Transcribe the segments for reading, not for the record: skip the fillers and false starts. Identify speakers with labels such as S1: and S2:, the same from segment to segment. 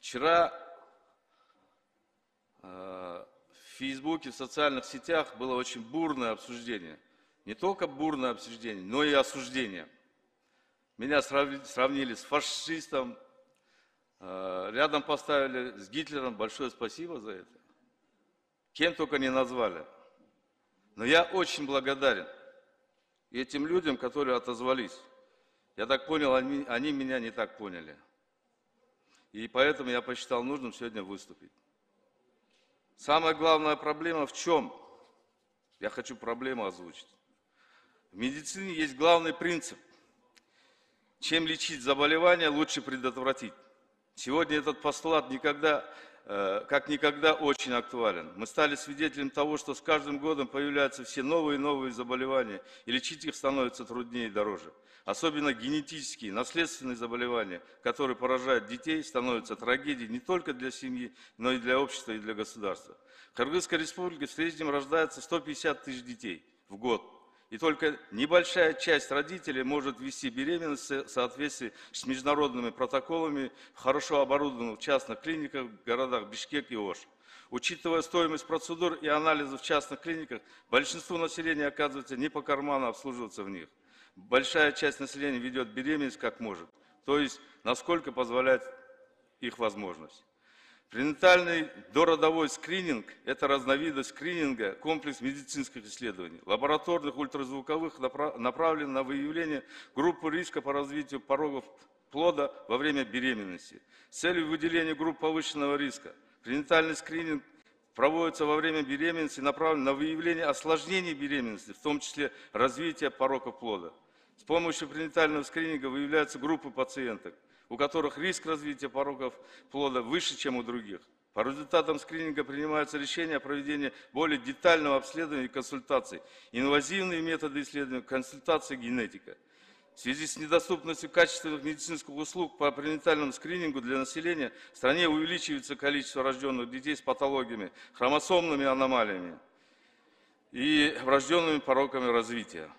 S1: Вчера в Фейсбуке, в социальных сетях было очень бурное обсуждение. Не только бурное обсуждение, но и осуждение. Меня сравнили с фашистом, рядом поставили с Гитлером. Большое спасибо за это. Кем только не назвали. Но я очень благодарен этим людям, которые отозвались. Я так понял, они меня не так поняли. И поэтому я посчитал нужным сегодня выступить. Самая главная проблема в чем? Я хочу проблему озвучить. В медицине есть главный принцип. Чем лечить заболевания, лучше предотвратить. Сегодня этот постулат как никогда очень актуален. Мы стали свидетелем того, что с каждым годом появляются все новые и новые заболевания, и лечить их становится труднее и дороже. Особенно генетические, наследственные заболевания, которые поражают детей, становятся трагедией не только для семьи, но и для общества и для государства. В Кыргызской республике в среднем рождается 150 тысяч детей в год. И только небольшая часть родителей может вести беременность в соответствии с международными протоколами в хорошо оборудованных частных клиниках в городах Бишкек и Ош. Учитывая стоимость процедур и анализов в частных клиниках, большинству населения оказывается не по карману обслуживаться в них. Большая часть населения ведет беременность как может, то есть насколько позволяет их возможность. Пренатальный дородовой скрининг – это разновидность скрининга, комплекс медицинских исследований, лабораторных, ультразвуковых, направлен на выявление группы риска по развитию порогов плода во время беременности. С целью выделения групп повышенного риска пренатальный скрининг проводится во время беременности, направлен на выявление осложнений беременности, в том числе развития пороков плода. С помощью пренатального скрининга выявляются группы пациенток, у которых риск развития пороков плода выше, чем у других. По результатам скрининга принимаются решения о проведении более детального обследования и консультаций, инвазивные методы исследования, консультации, генетика. В связи с недоступностью качественных медицинских услуг по пренатальному скринингу для населения в стране увеличивается количество рожденных детей с патологиями, хромосомными аномалиями и врожденными пороками развития.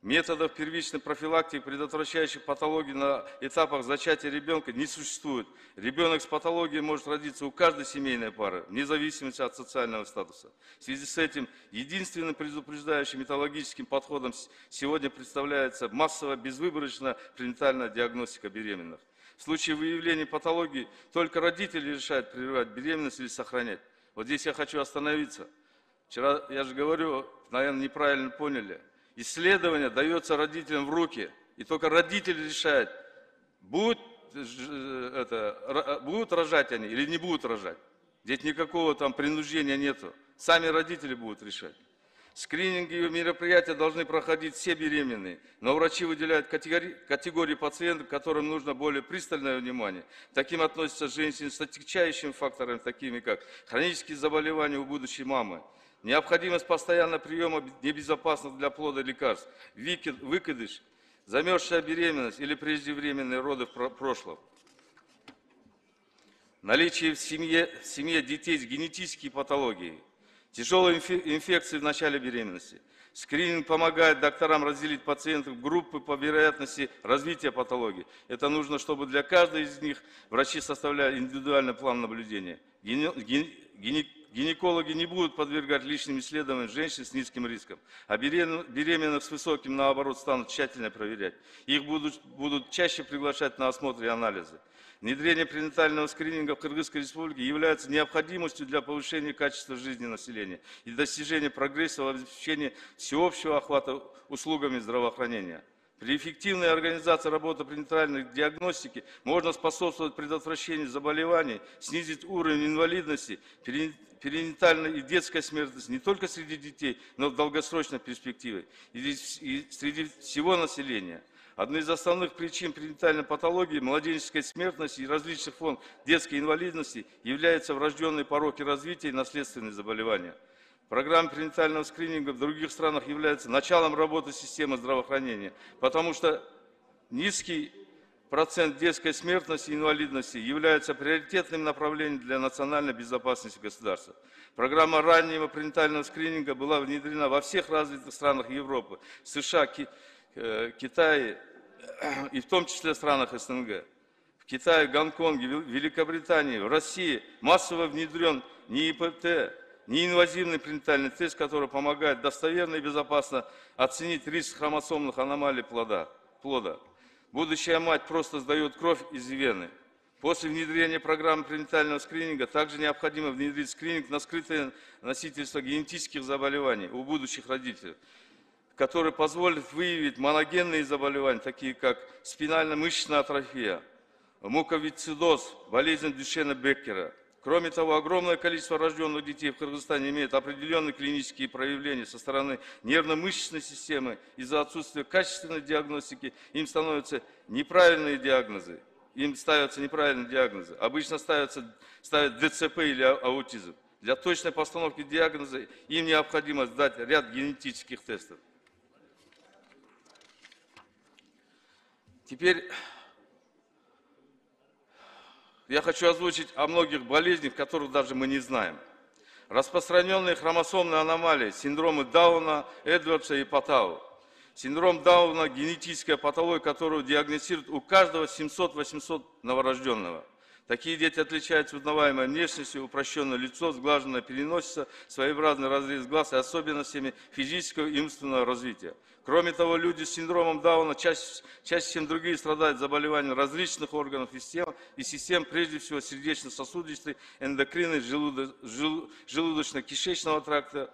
S1: Методов первичной профилактики, предотвращающих патологии на этапах зачатия ребенка, не существует. Ребенок с патологией может родиться у каждой семейной пары, вне зависимости от социального статуса. В связи с этим единственным предупреждающим методологическим подходом сегодня представляется массовая безвыборочная пренатальная диагностика беременных. В случае выявления патологии только родители решают, прерывать беременность или сохранять. Вот здесь я хочу остановиться. Вчера, я же говорю, наверное, неправильно поняли. Исследование дается родителям в руки, и только родители решают, будут рожать они или не будут рожать. Здесь никакого там принуждения нету. Сами родители будут решать. Скрининги и мероприятия должны проходить все беременные, но врачи выделяют категории пациентов, которым нужно более пристальное внимание. Таким относятся женщины с отягчающими факторами, такими как хронические заболевания у будущей мамы, необходимость постоянного приема небезопасных для плода лекарств, выкидыш, замерзшая беременность или преждевременные роды в прошлом. Наличие в семье детей с генетической патологией, тяжелые инфекции в начале беременности. Скрининг помогает докторам разделить пациентов в группы по вероятности развития патологии. Это нужно, чтобы для каждой из них врачи составляли индивидуальный план наблюдения. Гинекологи не будут подвергать лишним исследованиям женщин с низким риском, а беременных с высоким, наоборот, станут тщательно проверять. Их будут чаще приглашать на осмотр и анализы. Внедрение пренатального скрининга в Кыргызской республике является необходимостью для повышения качества жизни населения и достижения прогресса в обеспечении всеобщего охвата услугами здравоохранения. При эффективной организации работы пренатальной диагностики можно способствовать предотвращению заболеваний, снизить уровень инвалидности, перинатальной и детской смертности не только среди детей, но и в долгосрочной перспективе и среди всего населения. Одной из основных причин пренатальной патологии, младенческой смертности и различных форм детской инвалидности являются врожденные пороки развития и наследственные заболевания. Программа пренатального скрининга в других странах является началом работы системы здравоохранения, потому что низкий процент детской смертности и инвалидности является приоритетным направлением для национальной безопасности государства. Программа раннего пренатального скрининга была внедрена во всех развитых странах Европы, США, Китае и в том числе в странах СНГ. В Китае, Гонконге, Великобритании, в России массово внедрен не ИПТ, неинвазивный пренатальный тест, который помогает достоверно и безопасно оценить риск хромосомных аномалий плода. Будущая мать просто сдает кровь из вены. После внедрения программы пренатального скрининга также необходимо внедрить скрининг на скрытое носительство генетических заболеваний у будущих родителей, который позволит выявить моногенные заболевания, такие как спинально-мышечная атрофия, муковисцидоз, болезнь Дюшена Беккера. Кроме того, огромное количество рожденных детей в Кыргызстане имеет определенные клинические проявления со стороны нервно-мышечной системы. Из-за отсутствия качественной диагностики им ставятся неправильные диагнозы. Обычно ставят ДЦП или аутизм. Для точной постановки диагноза им необходимо сдать ряд генетических тестов. Теперь я хочу озвучить о многих болезнях, которых даже мы не знаем. Распространенные хромосомные аномалии, синдромы Дауна, Эдвардса и Патау. Синдром Дауна – генетическая патология, которую диагностируют у каждого 700-800 новорожденного. Такие дети отличаются узнаваемой внешностью, упрощенное лицо, сглаженная переносица, своеобразный разрез глаз и особенностями физического и умственного развития. Кроме того, люди с синдромом Дауна чаще, чем другие, страдают заболеваниями различных органов и систем, прежде всего сердечно-сосудистой, эндокринной, желудочно-кишечного тракта.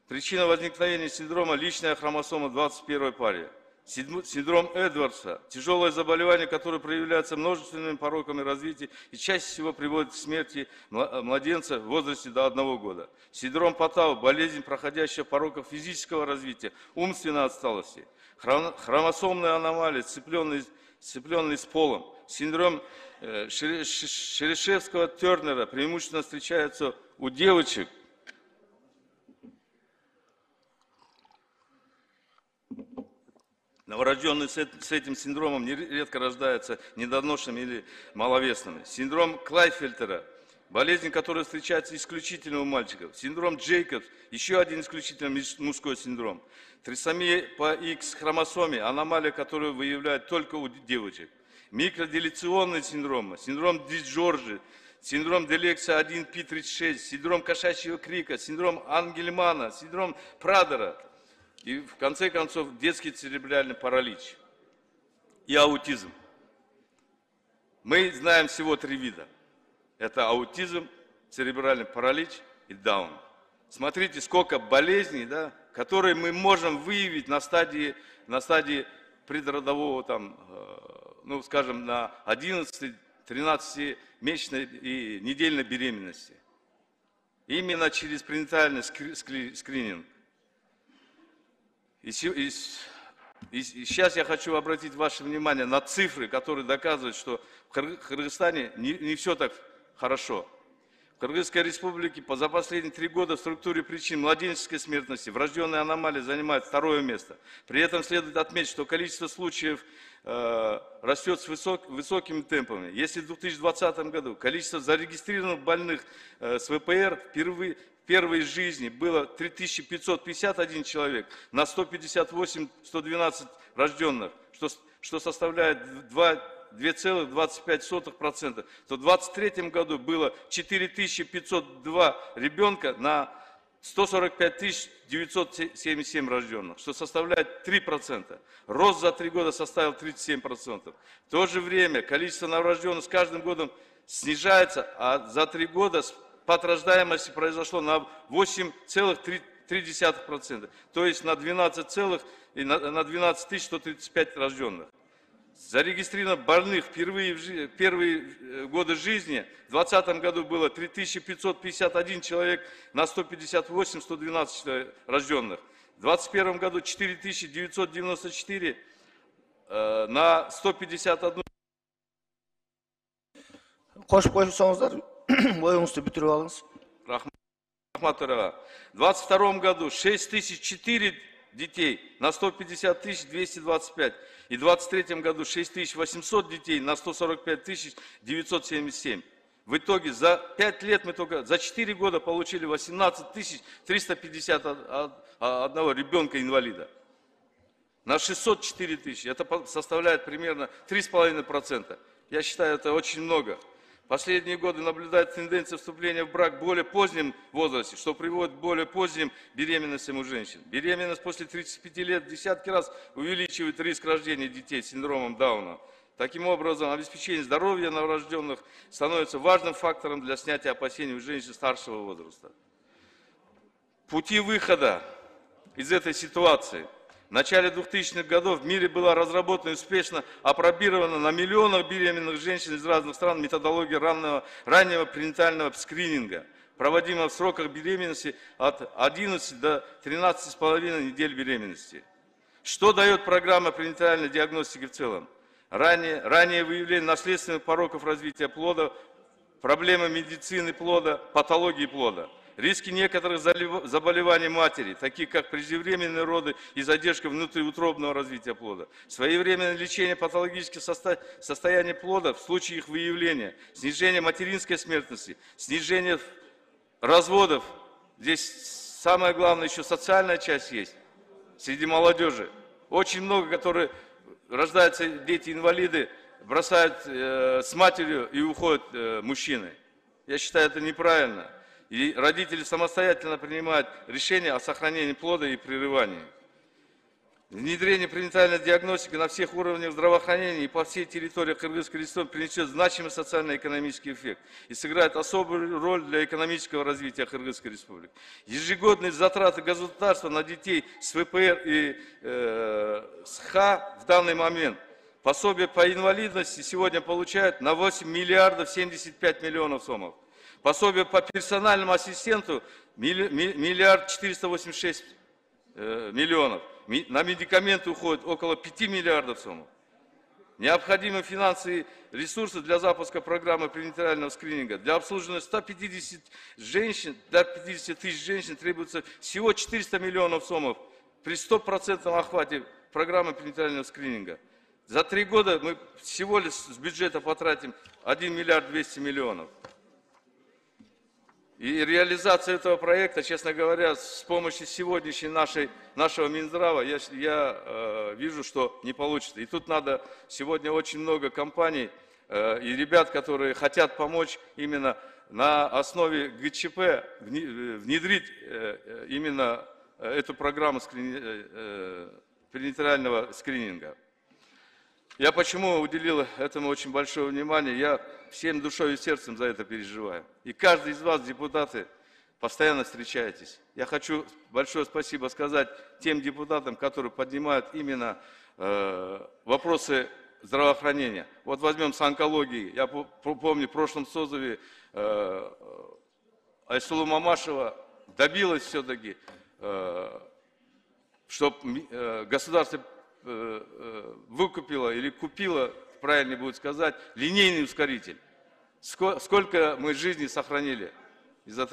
S1: Причина возникновения синдрома – личная хромосома 21 паре. Синдром Эдвардса – тяжелое заболевание, которое проявляется множественными пороками развития и чаще всего приводит к смерти младенца в возрасте до 1 года. Синдром Патау – болезнь, проходящая пороков физического развития, умственной отсталости. Хромосомные аномалии, сцепленные с полом. Синдром Шерешевского-Тернера преимущественно встречается у девочек. Новорожденные с этим синдромом нередко рождаются недоношенными или маловесными. Синдром Клайфельтера – болезнь, которая встречается исключительно у мальчиков. Синдром Джейкобс – еще один исключительно мужской синдром. Трисомия по X-хромосоме – аномалия, которую выявляют только у девочек. Микроделиционные синдромы, синдром Ди-Джорджи, синдром Делексия 1P36, синдром кошачьего крика, синдром Ангельмана, синдром Прадера. И в конце концов детский церебральный паралич и аутизм. Мы знаем всего 3 вида. Это аутизм, церебральный паралич и Даун. Смотрите, сколько болезней, да, которые мы можем выявить на стадии предродового, ну скажем, на 11-13-месячной и недельной беременности. Именно через пренатальный скрининг. И сейчас я хочу обратить ваше внимание на цифры, которые доказывают, что в Кыргызстане не все так хорошо. В Кыргызской республике за последние 3 года в структуре причин младенческой смертности врожденные аномалии занимают 2-е место. При этом следует отметить, что количество случаев растет с высокими темпами. Если в 2020 году количество зарегистрированных больных с ВПР в первой жизни было 3551 человек на 158-112 рожденных, что составляет 2,25%, то в 2023 году было 4502 ребенка на 145 977 рожденных, что составляет 3%. Рост за 3 года составил 37%. В то же время количество новорожденных с каждым годом снижается, а за 3 года спад рождаемости произошло на 8,3%, то есть на 12 135 рожденных. Зарегистрировано больных в первые годы жизни в 2020 году было 3551 человек на 158-112 рожденных. В 2021 году 4994 на 151.
S2: Қошып қойсаңыздар, ойыңызды бүтіріп алыңыз.
S1: Рахмат, в 2022 году 6004 детей на 150 225. И в 2023 году 6800 детей на 145 977. В итоге за 5 лет мы только, за 4 года получили 18 351 ребенка-инвалида. На 604 тысячи. Это составляет примерно 3,5%. Я считаю, это очень много. Последние годы наблюдается тенденция вступления в брак в более позднем возрасте, что приводит к более поздним беременностям у женщин. Беременность после 35 лет в десятки раз увеличивает риск рождения детей с синдромом Дауна. Таким образом, обеспечение здоровья новорожденных становится важным фактором для снятия опасений у женщин старшего возраста. Пути выхода из этой ситуации. В начале 2000-х годов в мире была разработана и успешно опробирована на миллионах беременных женщин из разных стран методология раннего пренатального скрининга, проводимого в сроках беременности от 11 до 13,5 недель беременности. Что дает программа пренатальной диагностики в целом? Раннее выявление наследственных пороков развития плода, проблемы медицины плода, патологии плода. Риски некоторых заболеваний матери, таких как преждевременные роды и задержка внутриутробного развития плода. Своевременное лечение патологических состояний плода в случае их выявления. Снижение материнской смертности, снижение разводов. Здесь самое главное еще социальная часть есть среди молодежи. Очень много, которые рождаются дети-инвалиды, бросают с матерью и уходят мужчины. Я считаю, это неправильно. И родители самостоятельно принимают решение о сохранении плода и прерывании. Внедрение пренатальной диагностики на всех уровнях здравоохранения и по всей территории Кыргызской республики принесет значимый социально-экономический эффект и сыграет особую роль для экономического развития Кыргызской республики. Ежегодные затраты государства на детей с ВПР и с ХА в данный момент пособие по инвалидности сегодня получают на 8 миллиардов 75 миллионов сомов. Пособие по персональному ассистенту миллиард 486 миллионов. На медикаменты уходит около 5 миллиардов сомов. Необходимы финансовые ресурсы для запуска программы пренатального скрининга. Для обслуживания 150 женщин, до 50 тысяч женщин требуется всего 400 миллионов сомов при 100% охвате программы пренатального скрининга. За 3 года мы всего лишь с бюджета потратим 1 миллиард 200 миллионов. И реализация этого проекта, честно говоря, с помощью сегодняшней нашего Минздрава, я вижу, что не получится. И тут надо сегодня очень много компаний и ребят, которые хотят помочь именно на основе ГЧП внедрить именно эту программу пренатального скрининга. Я почему уделил этому очень большое внимание? Я всем душой и сердцем за это переживаю. И каждый из вас, депутаты, постоянно встречаетесь. Я хочу большое спасибо сказать тем депутатам, которые поднимают именно вопросы здравоохранения. Вот возьмем с онкологией. Я помню, в прошлом созыве Айсулу Мамашева добилась все-таки, чтобы государство выкупила или купила, правильно будет сказать, линейный ускоритель. Сколько мы жизней сохранили из-за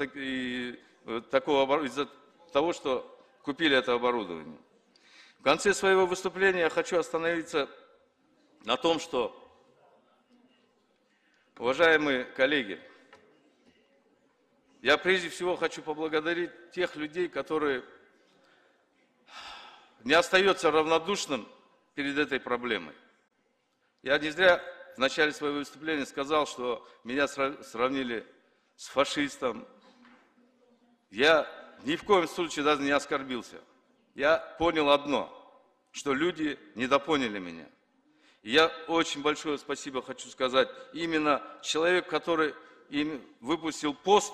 S1: того, что купили это оборудование. В конце своего выступления я хочу остановиться на том, что, уважаемые коллеги, я прежде всего хочу поблагодарить тех людей, которые не остаются равнодушным перед этой проблемой. Я не зря в начале своего выступления сказал, что меня сравнили с фашистом. Я ни в коем случае даже не оскорбился. Я понял одно, что люди недопоняли меня. И я очень большое спасибо хочу сказать именно человеку, который выпустил пост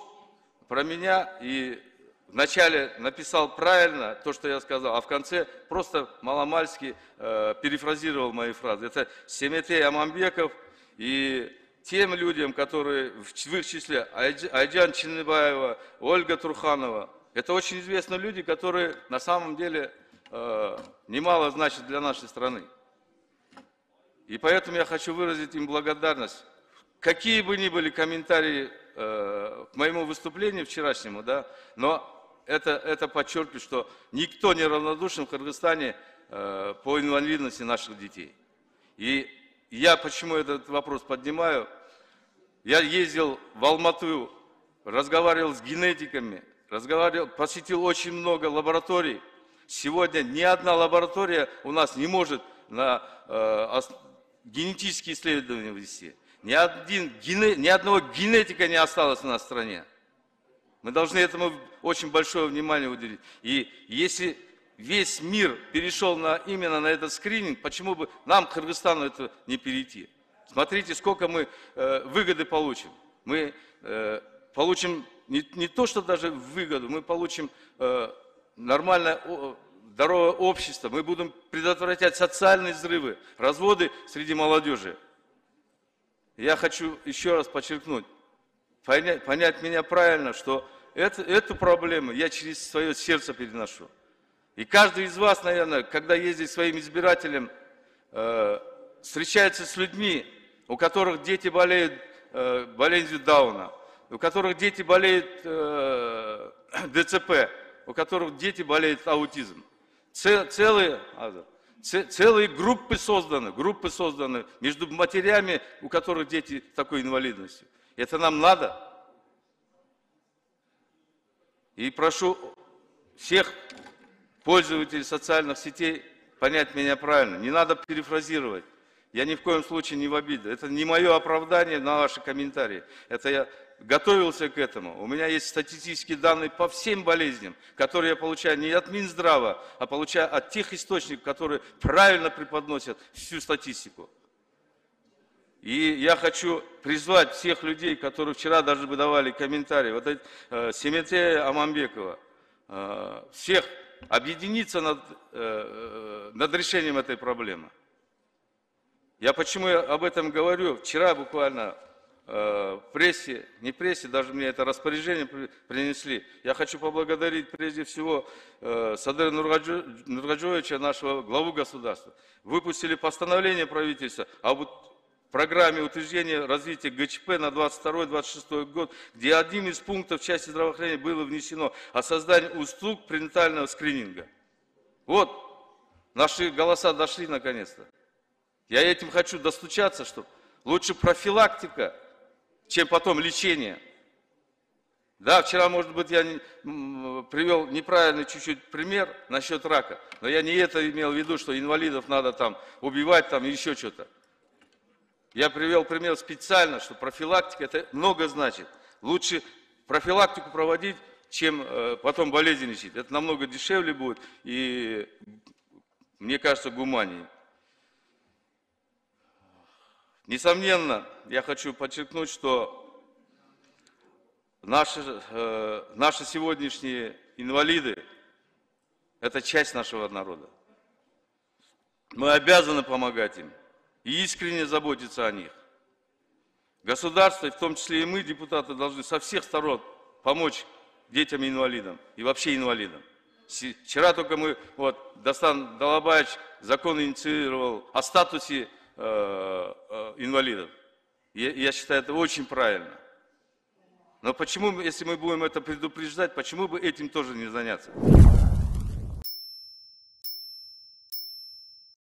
S1: про меня и вначале написал правильно то, что я сказал, а в конце просто маломальски перефразировал мои фразы. Это Семетей Аманбеков и тем людям, которые в их числе Айджан Чиныбаева, Ольга Турханова. Это очень известные люди, которые на самом деле немало значат для нашей страны. И поэтому я хочу выразить им благодарность. Какие бы ни были комментарии к моему выступлению вчерашнему, да, но это подчеркивает, что никто не равнодушен в Кыргызстане по инвалидности наших детей. И я почему этот вопрос поднимаю? Я ездил в Алмату, разговаривал с генетиками, посетил очень много лабораторий. Сегодня ни одна лаборатория у нас не может на генетические исследования вести. Ни одного генетика не осталось у нас в стране. Мы должны этому очень большое внимание уделить. И если весь мир перешел именно на этот скрининг, почему бы нам, Кыргызстану, это не перейти? Смотрите, сколько мы выгоды получим. Мы получим не то, что даже выгоду, мы получим нормальное, здоровое общество, мы будем предотвращать социальные взрывы, разводы среди молодежи. Я хочу еще раз подчеркнуть, понять меня правильно, что эту проблему я через свое сердце переношу. И каждый из вас, наверное, когда ездит к своим избирателям, встречается с людьми, у которых дети болеют болезнью Дауна, у которых дети болеют ДЦП, у которых дети болеют аутизмом. Целые группы созданы между матерями, у которых дети с такой инвалидностью. Это нам надо. И прошу всех пользователей социальных сетей понять меня правильно. Не надо перефразировать. Я ни в коем случае не в обиду. Это не мое оправдание на ваши комментарии. Это я готовился к этому. У меня есть статистические данные по всем болезням, которые я получаю не от Минздрава, а получаю от тех источников, которые правильно преподносят всю статистику. И я хочу призвать всех людей, которые вчера даже выдавали комментарии, вот Семетея Аманбекова, всех объединиться над решением этой проблемы. Я почему об этом говорю? Вчера буквально в прессе, не в прессе, даже мне это распоряжение принесли. Я хочу поблагодарить прежде всего Садыра Нургаджоевича, нашего главу государства. Выпустили постановление правительства об программе утверждения развития ГЧП на 22-26 год, где одним из пунктов в части здравоохранения было внесено о создании услуг пренатального скрининга. Вот, наши голоса дошли наконец-то. Я этим хочу достучаться, что лучше профилактика, чем потом лечение. Да, вчера, может быть, я привел неправильный чуть-чуть пример насчет рака, но я не это имел в виду, что инвалидов надо там убивать, там еще что-то. Я привел пример специально, что профилактика это много значит. Лучше профилактику проводить, чем потом болезнь лечить. Это намного дешевле будет и, мне кажется, гуманнее. Несомненно, я хочу подчеркнуть, что наши сегодняшние инвалиды – это часть нашего народа. Мы обязаны помогать им и искренне заботиться о них. Государство, в том числе и мы, депутаты, должны со всех сторон помочь детям-инвалидам и вообще инвалидам. Вчера только мы, Дастан Далабаевич закон инициировал о статусе инвалидов. Я считаю, это очень правильно. Но почему, если мы будем это предупреждать, почему бы этим тоже не заняться?